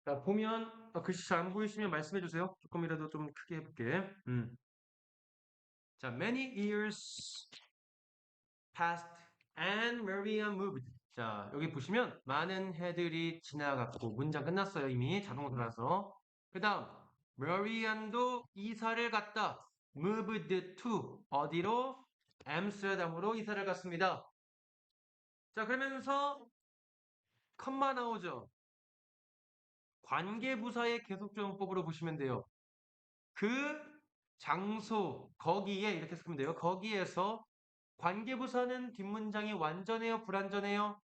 자, 보면 글씨 잘 안 보이시면 말씀해 주세요. 조금이라도 좀 크게 해볼게. 자, many years passed and Maria moved. 자, 여기 보시면 많은 해들이 지나갔고 문장 끝났어요. 이미 자동으로 들어가서. 그 다음 메리안도 이사를 갔다. moved to 어디로? 암스테르담으로 이사를 갔습니다. 자, 그러면서 컴마 나오죠. 관계부사의 계속적용법으로 보시면 돼요. 그 장소, 거기에 이렇게 쓰면 돼요. 거기에서 관계부사는 뒷문장이 완전해요, 불완전해요?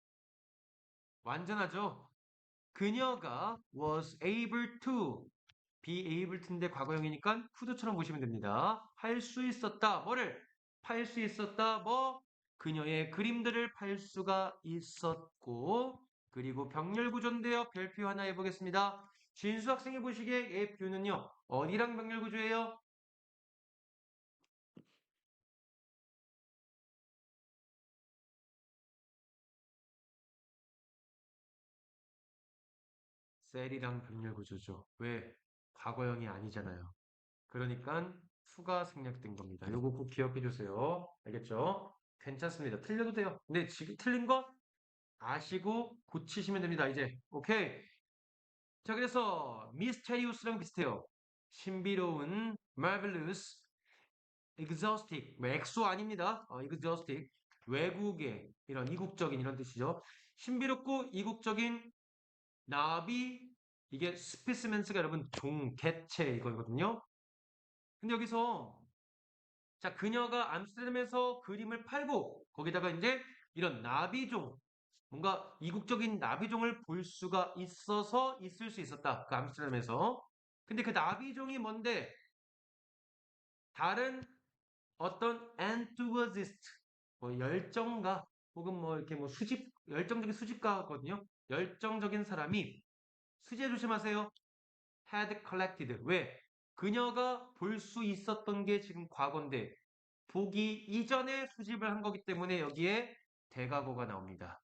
완전하죠. 그녀가 was able to, be able to인데 과거형이니까 could처럼 보시면 됩니다. 할 수 있었다. 뭐를? 팔 수 있었다. 뭐? 그녀의 그림들을 팔 수가 있었고, 그리고 병렬 구조인데요. 별표 하나 해보겠습니다. 진수 학생이 보시기에 얘 뷰는요. 어디랑 병렬 구조예요? 셀이랑 병렬 구조죠. 왜? 과거형이 아니잖아요. 그러니까 수가 생략된 겁니다. 요거 꼭 기억해 주세요. 알겠죠? 괜찮습니다. 틀려도 돼요. 근데 지금 틀린 거 아시고 고치시면 됩니다. 이제 오케이. 자, 그래서 미스테리우스랑 비슷해요. 신비로운, marvelous, exotic, 뭐 엑소 아닙니다. exotic, 외국의 이런 이국적인 이런 뜻이죠. 신비롭고 이국적인 나비, 이게 스피스멘스가 여러분 개체 이거거든요. 근데 여기서 자, 그녀가 암스테르담에서 그림을 팔고 거기다가 이제 이런 나비종, 뭔가 이국적인 나비종을 볼 수가 있어서 있을 수 있었다. 그 암스테르담에서. 근데 그 나비종이 뭔데? 다른 어떤 enthusiast, 뭐 열정가 혹은 뭐 이렇게 뭐 열정적인 수집가거든요. 열정적인 사람이 수지에 조심하세요. had collected. 왜? 그녀가 볼 수 있었던 게 지금 과거인데 보기 이전에 수집을 한 거기 때문에 여기에 대과거가 나옵니다.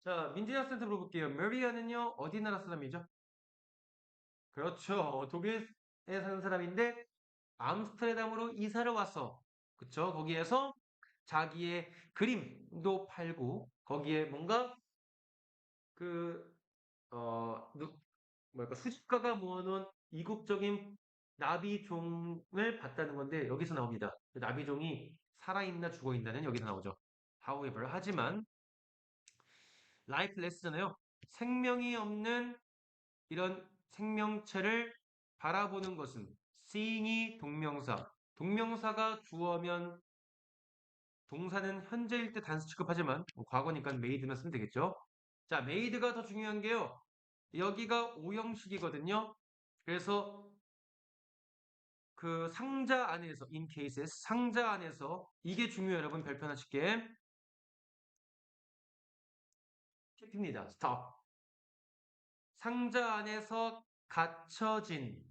자, 민지 학생한테 물어볼게요. 메리아는요, 어디 나라 사람이죠? 그렇죠. 독일에 사는 사람인데 암스테르담으로 이사를 왔어. 그쵸? 거기에서 자기의 그림도 팔고 거기에 뭔가 그, 어, 뭐랄까, 수집가가 모아놓은 이국적인 나비종을 봤다는 건데 여기서 나옵니다. 그 나비종이 살아있나 죽어있나는 여기서 나오죠. However, 하지만 lifeless잖아요. 생명이 없는 이런 생명체를 바라보는 것은 seeing이 동명사, 동명사가 주어면 동사는 현재일 때 단수 취급하지만 과거니까 made만 쓰면 되겠죠. 자, made가 더 중요한 게요. 여기가 오형식이거든요. 그래서 그 상자 안에서 in cases 상자 안에서 이게 중요해요. 여러분 별표 하나 칠게. 킵입니다. stop. 상자 안에서 갇혀진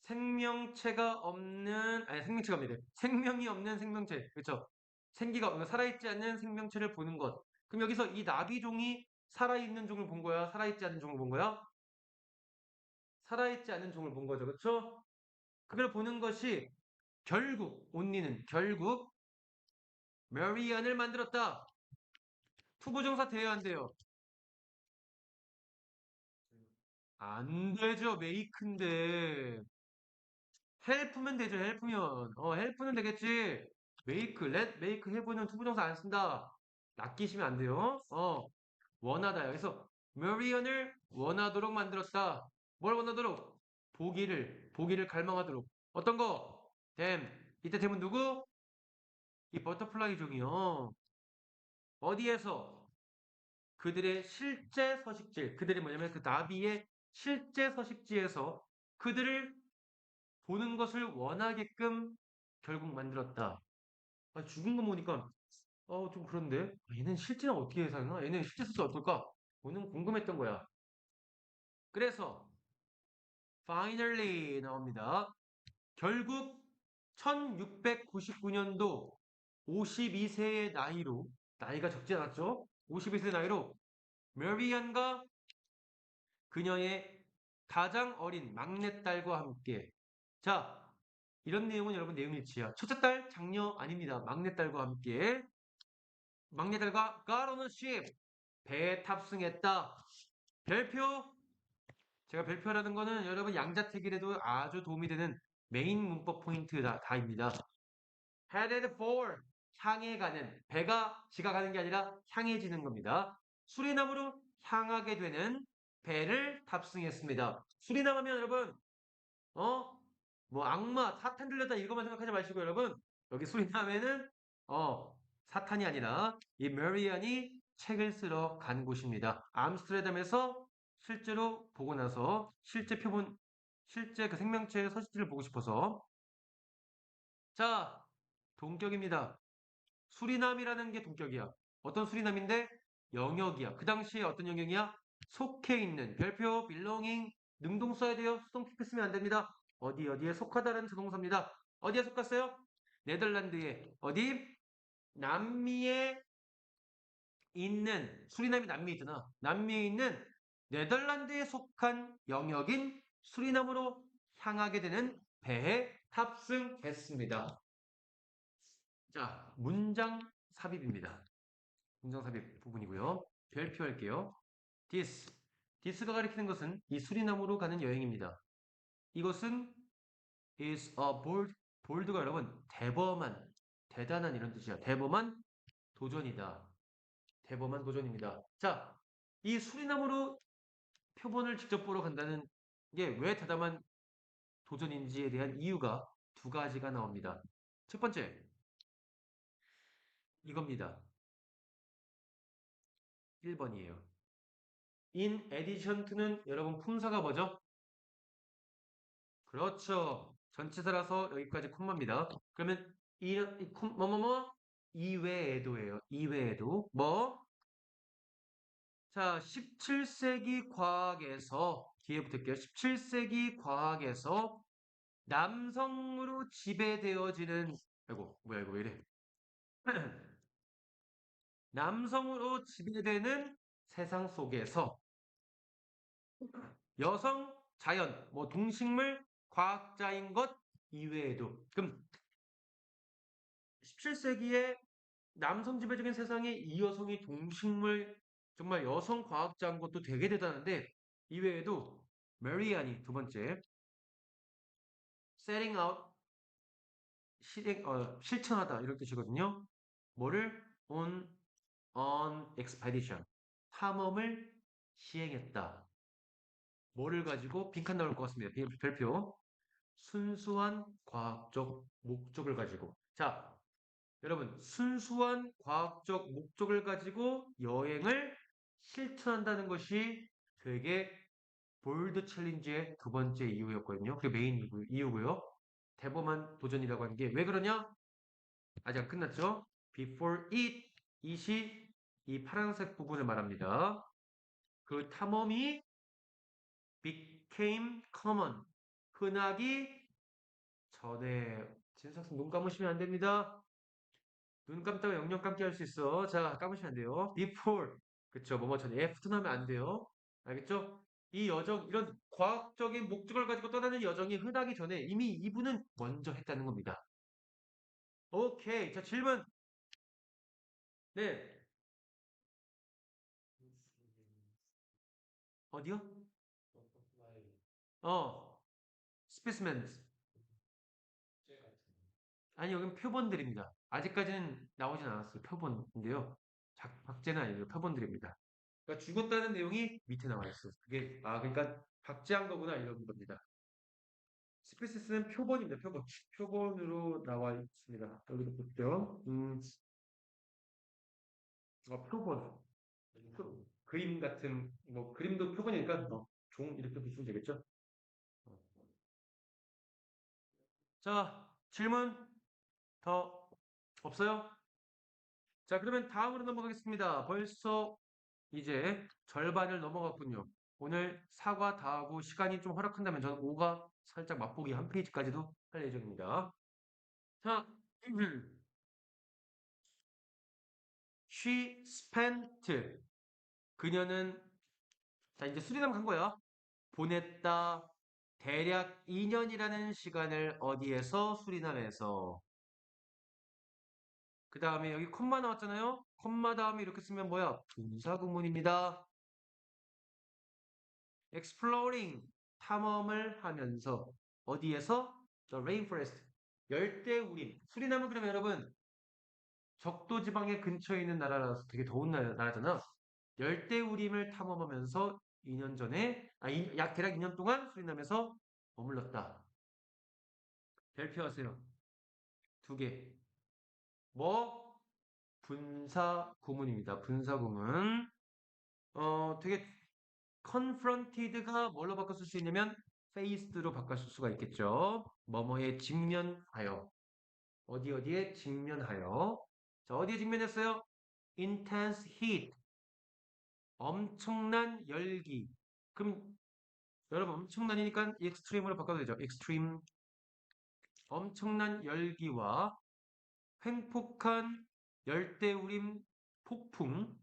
생명체가 없는 아니 생명체가 아니래. 생명이 없는 생명체. 그렇죠? 생기가 없는 살아있지 않는 생명체를 보는 것. 그럼 여기서 이 나비종이 살아있는 종을 본 거야? 살아있지 않는 종을 본 거야? 살아있지 않은 종을 본 거죠. 그렇죠? 그걸 보는 것이 결국 온니는 결국 메리안을 만들었다. 투부정사 돼야 안 돼요? 안 되죠. 메이크인데. 헬프면 되죠. 헬프면. 헬프는 되겠지. 메이크, 렛, 메이크, 해보는 투부정사 안 쓴다. 낚이시면 안 돼요. 원하다요. 그래서 메리언을 원하도록 만들었다. 뭘 원하도록? 보기를 갈망하도록. 어떤 거? 댐. 이때 댐은 누구? 이 버터플라이 종이요. 어디에서? 그들의 실제 서식지, 그들이 뭐냐면 그 나비의 실제 서식지에서 그들을 보는 것을 원하게끔 결국 만들었다. 죽은 거 보니까 좀 그런데 얘는 실제는 어떻게 사나? 얘는 실제 수도 어떨까? 오는 궁금했던 거야. 그래서 finally 나옵니다. 결국 1699년도 52세의 나이로 나이가 적지 않았죠? 52세 나이로 메리안과 그녀의 가장 어린 막내딸과 함께. 자, 이런 내용은 여러분 내용일치야. 첫째 딸 장녀 아닙니다. 막내딸과 함께. 막내딸과 got on a ship. 배에 탑승했다. 별표. 제가 별표라는 거는 여러분 양자택일에도 아주 도움이 되는 메인 문법 포인트다입니다. headed for. 향해 가는. 배가 지가 가는 게 아니라 향해지는 겁니다. 수리남으로 향하게 되는 배를 탑승했습니다. 수리남 하면 여러분 어? 뭐 악마, 사탄 들렸다 이거만 생각하지 마시고 여러분 여기 수리남에는 사탄이 아니라 이 메리안이 책을 쓰러 간 곳입니다. 암스테르담에서 실제로 보고 나서 실제 표본, 실제 그 생명체의 서식지를 보고 싶어서 자, 동격입니다. 수리남이라는 게 동격이야. 어떤 수리남인데? 영역이야. 그 당시에 어떤 영역이야? 속해 있는 별표, belonging, 능동 써야 돼요. 수동 PP 쓰면 안 됩니다. 어디에 속하다라는 조동사입니다. 어디에 속했어요? 네덜란드에. 어디? 남미에 있는, 수리남이 남미에 있잖아. 남미에 있는 네덜란드에 속한 영역인 수리남으로 향하게 되는 배에 탑승했습니다. 자, 문장 삽입입니다. 문장 삽입 부분이고요. 별표할게요. this. this가 가리키는 것은 이 수리남으로 가는 여행입니다. 이것은 is a bold. bold가 여러분 대범한, 대단한 이런 뜻이야. 대범한 도전이다. 대범한 도전입니다. 자, 이 수리남으로 표본을 직접 보러 간다는 게 왜 대담한 도전인지에 대한 이유가 두 가지가 나옵니다. 첫 번째, 이겁니다. 1번이에요. in addition to는 여러분 품사가 뭐죠? 그렇죠. 전치사라서 여기까지 콤마입니다. 그러면 뭐뭐뭐 이외에도예요. 이외에도 뭐? 자, 17세기 과학에서 뒤에 붙을게요. 17세기 과학에서 남성으로 지배되어지는 아이고 뭐야 이거 왜 이래? 남성으로 지배되는 세상 속에서 여성, 자연, 뭐 동식물, 과학자인 것 이외에도 그럼 17세기에 남성 지배적인 세상에 이 여성이 동식물 정말 여성 과학자인 것도 되게 대단한데 이외에도 메리안이 두 번째 setting out 실천하다 이런 뜻이거든요. 뭐를 on expedition 탐험을 시행했다. 뭐를 가지고 빈칸 나올 것 같습니다. 별표 순수한 과학적 목적을 가지고 자 여러분 순수한 과학적 목적을 가지고 여행을 실천한다는 것이 되게 볼드 챌린지의 두 번째 이유였거든요. 그게 메인 이유고요. 대범한 도전이라고 하는 게 왜 그러냐? 아직 안 끝났죠? Before it, it이 이 파란색 부분을 말합니다. 그 탐험이 became common, 흔하기 전에 진석선 눈 감으시면 안 됩니다. 눈 감다가 영영 감기 할 수 있어. 자, 감으시면 안 돼요. Before, 그쵸? 뭐뭐 전에 F 나면 안 돼요. 알겠죠? 이 여정, 이런 과학적인 목적을 가지고 떠나는 여정이 흔하기 전에 이미 이분은 먼저 했다는 겁니다. 오케이. 자, 질문. 네. 어디요? specimens. 아니, 여긴 표본들입니다. 아직까지는 나오진 않았어요. 표본인데요. 박제는 아니에요. 표본들입니다. 그러니까 죽었다는 내용이 밑에 나와 있어요. 그게, 그러니까 박제한 거구나, 이런 겁니다. 스피시스는 표본입니다. 표본. 표본으로 나와 있습니다. 여기도 볼게요. 표본. 그림 같은, 뭐, 그림도 표본이니까, 종, 이렇게 보시면 되겠죠? 어. 자, 질문 더 없어요? 자, 그러면 다음으로 넘어가겠습니다. 벌써 이제 절반을 넘어갔군요. 오늘 4과 다 하고 시간이 좀 허락한다면 저는 5가 살짝 맛보기 한 페이지까지도 할 예정입니다. 자, she spent 그녀는 자 이제 수리남 간 거야. 보냈다. 대략 2년이라는 시간을 어디에서 수리남에서. 그 다음에 여기 콤마 나왔잖아요. 콤마 다음에 이렇게 쓰면 뭐야? 분사구문입니다. exploring 탐험을 하면서 어디에서? The rainforest 열대우림. 수리남은 그러면 여러분 적도지방의 근처에 있는 나라라서 되게 더운 나라잖아. 열대우림을 탐험하면서 2년 전에 약 대략 2년 동안 수리남에서 머물렀다. 발표하세요. 두 개. 뭐? 분사구문입니다. 분사구문. 되게 confronted가 뭘로 바꿔 쓸 수 있냐면 faced로 바꿔 쓸 수가 있겠죠. 뭐뭐에 직면하여. 어디에 직면하여. 자, 어디에 직면했어요? intense heat. 엄청난 열기. 그럼 여러분 엄청난이니까 extreme으로 바꿔도 되죠. extreme. 엄청난 열기와 횡폭한 열대우림 폭풍.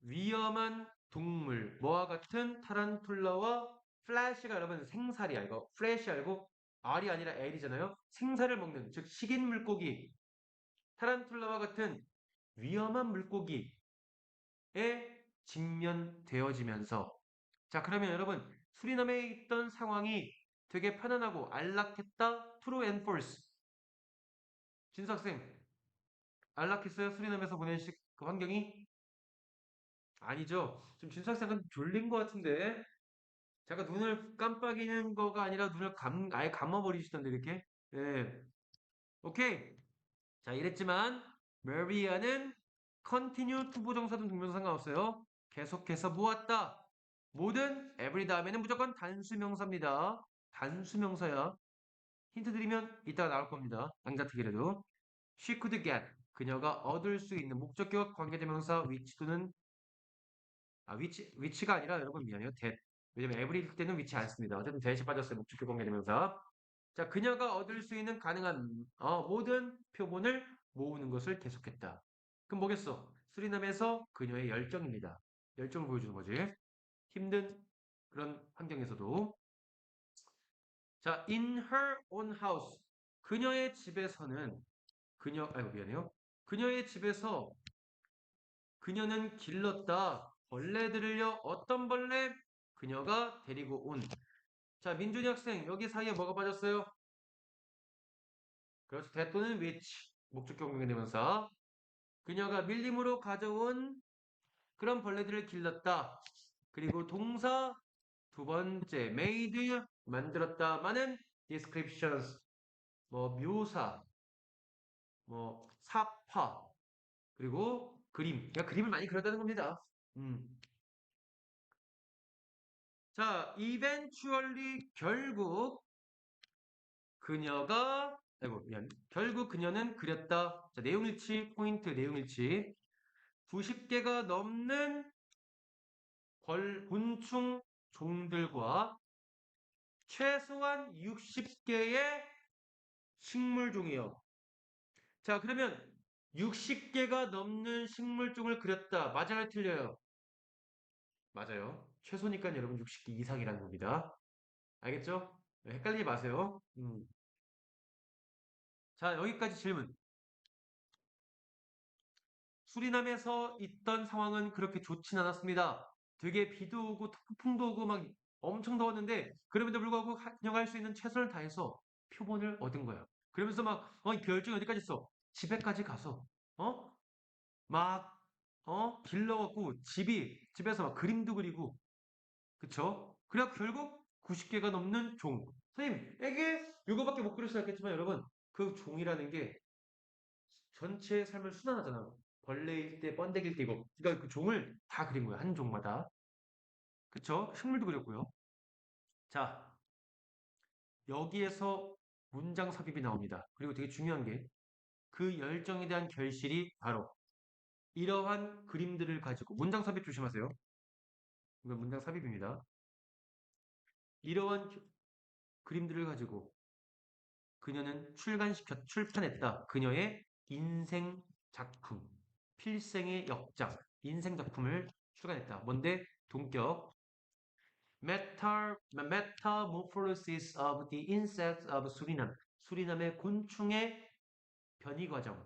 위험한 동물. 뭐와 같은 타란툴라와 플래시가 여러분 생살이야. 이거 플래시 알고 R이 아니라 L이잖아요. 생살을 먹는 즉 식인 물고기. 타란툴라와 같은 위험한 물고기에 직면되어지면서 자 그러면 여러분 수리남에 있던 상황이 되게 편안하고 안락했다. True and false. 진석생 안락했어요? 수리남에서 보낸 그 환경이? 아니죠. 좀 진석생은 졸린 것 같은데 제가 눈을 깜빡이는 거가 아니라 눈을 아예 감아버리시던데 이렇게. 예. 오케이. 자 이랬지만 메리아는 continue to 부정사든 동명사 상관없어요. 계속해서 모았다. 모든 every 다음에는 무조건 단수명사입니다. 단수명사야. 힌트 드리면 이따가 나올 겁니다. 양자특기라도. She could get. 그녀가 얻을 수 있는 목적격 관계대명사 which 또는 which가 아니라 여러분 미안해요. that. 왜냐면 every일 때는 which 안 씁니다. 어쨌든 that이 빠졌어요. 목적격 관계대명사. 자, 그녀가 얻을 수 있는 가능한 모든 표본을 모으는 것을 계속했다. 그럼 뭐겠어? 수리남에서 그녀의 열정입니다. 열정을 보여주는 거지. 힘든 그런 환경에서도. 자, in her own house. 그녀의 집에서는 아이고 미안해요. 그녀의 집에서 그녀는 길렀다. 벌레들을요. 어떤 벌레? 그녀가 데리고 온. 자, 민준이 학생 여기 사이에 뭐가 빠졌어요? 그래서 대또는 which 목적격 관계대명사. 그녀가 밀림으로 가져온 그런 벌레들을 길렀다. 그리고 동사 두 번째 made 만들었다마는 descriptions 뭐 묘사 뭐 사파 그리고 그림 그러니까 그림을 많이 그렸다는 겁니다. 자 eventually 결국 그녀가 아이고 미안 결국 그녀는 그렸다. 자 내용일치 포인트 내용일치 90개가 넘는 곤충 종들과 최소한 60개의 식물종이요. 자, 그러면 60개가 넘는 식물종을 그렸다. 맞아요, 틀려요? 맞아요. 최소니까 여러분 60개 이상이라는 겁니다. 알겠죠? 네, 헷갈리지 마세요. 자, 여기까지 질문. 수리남에서 있던 상황은 그렇게 좋진 않았습니다. 되게 비도 오고 폭풍도 오고 막 엄청 더웠는데 그럼에도 불구하고 그녀가 할 수 있는 최선을 다해서 표본을 얻은 거야. 그러면서 막 이 결정이 어디까지 있어? 집에까지 가서 어? 막 길러갖고 집에서 막 그림도 그리고 그쵸? 그래 결국 90개가 넘는 종. 선생님, 이게 이거밖에 못 그릴 수 있겠지만 여러분 그 종이라는 게 전체 삶을 순환하잖아. 벌레일 때, 번데기일 때고. 그러니까 그 종을 다 그린 거야. 한 종마다. 그쵸? 식물도 그렸고요. 자, 여기에서 문장 삽입이 나옵니다. 그리고 되게 중요한 게 그 열정에 대한 결실이 바로 이러한 그림들을 가지고 문장 삽입 조심하세요. 이건 문장 삽입입니다. 이러한 그림들을 가지고 그녀는 출판했다. 그녀의 인생 작품, 필생의 역작. 인생 작품을 출간했다. 뭔데? 동격. Metamorphosis of the Insects of Suriname. 수리남의 곤충의 변이 과정.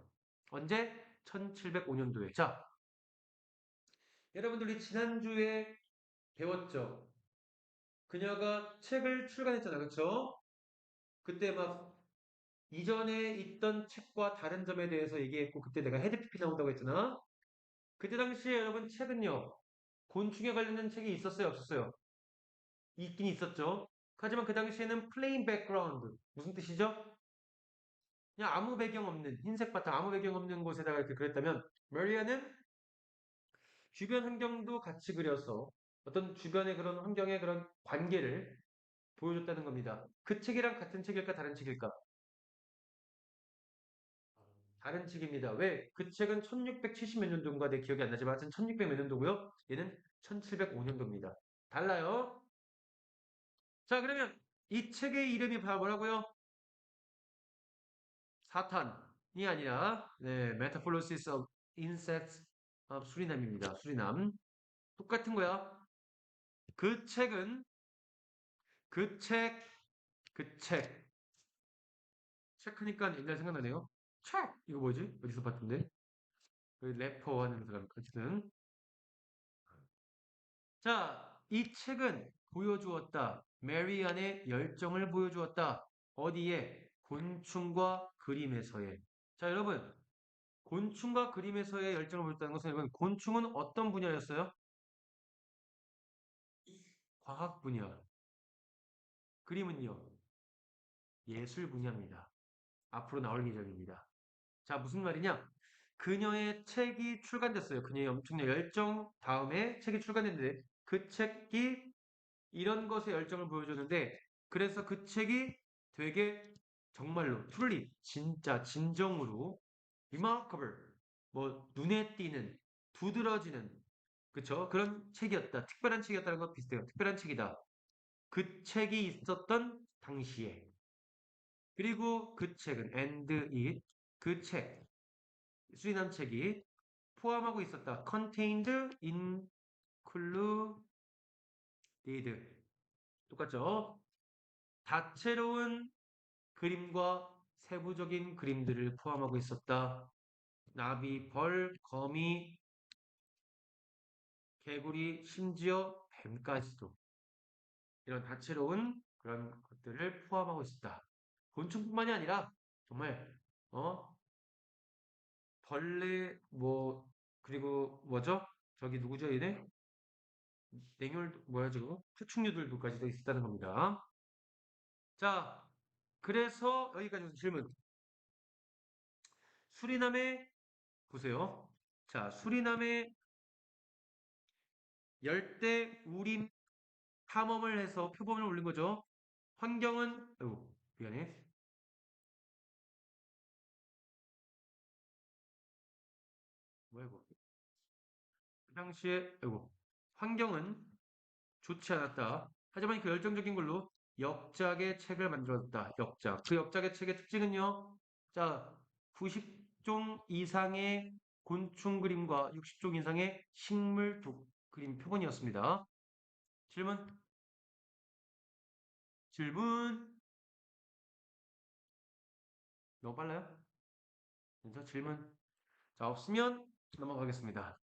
언제? 1705년도에. 자, 여러분들이 지난주에 배웠죠? 그녀가 책을 출간했잖아. 그쵸? 그때 막 이전에 있던 책과 다른 점에 대해서 얘기했고, 그때 내가 헤드피피 나온다고 했잖아. 그때 당시에 여러분 책은요, 곤충에 관련된 책이 있었어요? 없었어요? 있긴 있었죠. 하지만 그 당시에는 플레인 백그라운드. 무슨 뜻이죠? 그냥 아무 배경 없는, 흰색 바탕 아무 배경 없는 곳에다가 이렇게 그렸다면, 메리아는 주변 환경도 같이 그려서 어떤 주변의 그런 환경의 그런 관계를 보여줬다는 겁니다. 그 책이랑 같은 책일까 다른 책일까? 다른 책입니다. 왜? 그 책은 1670 몇 년도인가 내 기억이 안 나지만 하여튼 1600 몇 년도고요. 얘는 1705년도입니다. 달라요. 자, 그러면 이 책의 이름이 바로 뭐라고요? 사탄이 아니라 네, Metaphylaxis of Insects of 수리남입니다. 수리남. 똑같은 거야. 그 책은 그 책, 그 책. 책하니까 옛날 생각나네요. 책! 이거 뭐지? 어디서 봤던데? 그 래퍼 하는 사람. 어쨌든. 자, 이 책은 보여주었다. 메리안의 열정을 보여주었다. 어디에? 곤충과 그림에서의. 자, 여러분. 곤충과 그림에서의 열정을 보였다는 것은 여러분, 곤충은 어떤 분야였어요? 과학 분야. 그림은요? 예술 분야입니다. 앞으로 나올 예정입니다. 자, 무슨 말이냐? 그녀의 책이 출간됐어요. 그녀의 엄청난 열정 다음에 책이 출간됐는데 그 책이 이런 것에 열정을 보여줬는데 그래서 그 책이 되게 정말로 truly 진짜 진정으로 remarkable 뭐 눈에 띄는 두드러지는 그쵸? 그런 책이었다. 특별한 책이었다는 것 비슷해요. 특별한 책이다. 그 책이 있었던 당시에 그리고 그 책은 and it 그 책, 수리남 책이 포함하고 있었다. contained, included 똑같죠? 다채로운 그림과 세부적인 그림들을 포함하고 있었다. 나비, 벌, 거미, 개구리, 심지어 뱀까지도 이런 다채로운 그런 것들을 포함하고 있었다. 곤충뿐만이 아니라 정말 어 벌레 뭐 그리고 뭐죠? 저기 누구죠 얘네? 냉혈 뭐야 저거? 파충류들도까지도 있었다는 겁니다. 자, 그래서 여기까지 질문. 수리남의 보세요. 자, 수리남의 열대 우림 탐험을 해서 표본을 올린 거죠. 환경은 아이고 미안해. 뭐야 이거? 그 당시에 아이고 환경은 좋지 않았다. 하지만 그 열정적인 걸로 역작의 책을 만들었다. 역작. 그 역작의 책의 특징은요. 자, 90종 이상의 곤충 그림과 60종 이상의 식물 그림 표본이었습니다. 질문? 질문? 너무 빨라요? 그래서 질문. 자, 없으면 넘어가겠습니다.